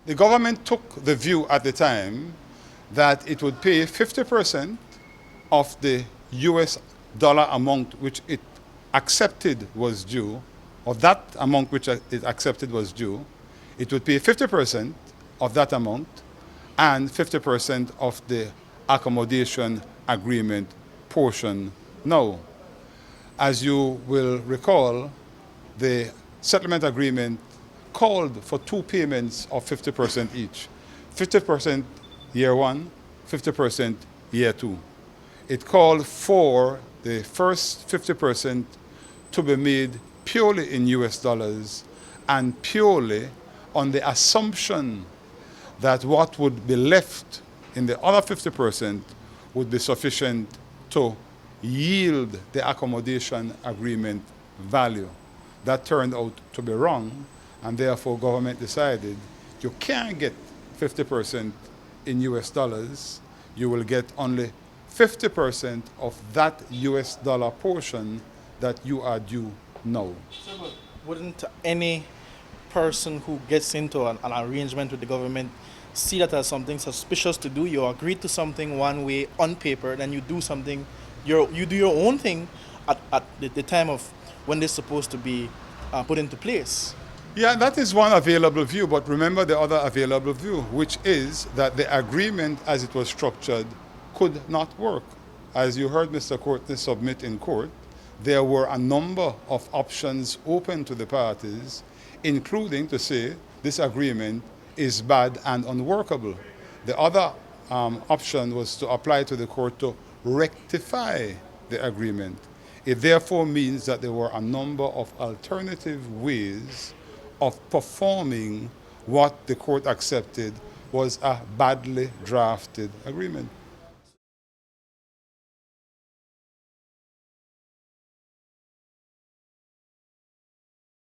The government took the view at the time that it would pay 50% of the US dollar amount which it accepted was due, or that amount which it accepted was due. It would pay 50% of that amount and 50% of the accommodation agreement portion now. As you will recall, the settlement agreement called for two payments of 50% each. 50% year one, 50% year two. It called for the first 50% to be made purely in US dollars and purely on the assumption that what would be left in the other 50% would be sufficient to yield the accommodation agreement value. That turned out to be wrong, and therefore government decided you can't get 50% in US dollars. You will get only 50% of that US dollar portion that you are due now. So, but wouldn't any person who gets into an arrangement with the government see that as something suspicious to do? You agree to something one way on paper, then you do something, you do your own thing at the time of when they're supposed to be put into place. Yeah, that is one available view, but remember the other available view, which is that the agreement as it was structured could not work. As you heard Mr. Courtney submit in court, there were a number of options open to the parties, including to say this agreement is bad and unworkable. The other option was to apply to the court to rectify the agreement. It therefore means that there were a number of alternative ways of performing what the court accepted was a badly drafted agreement.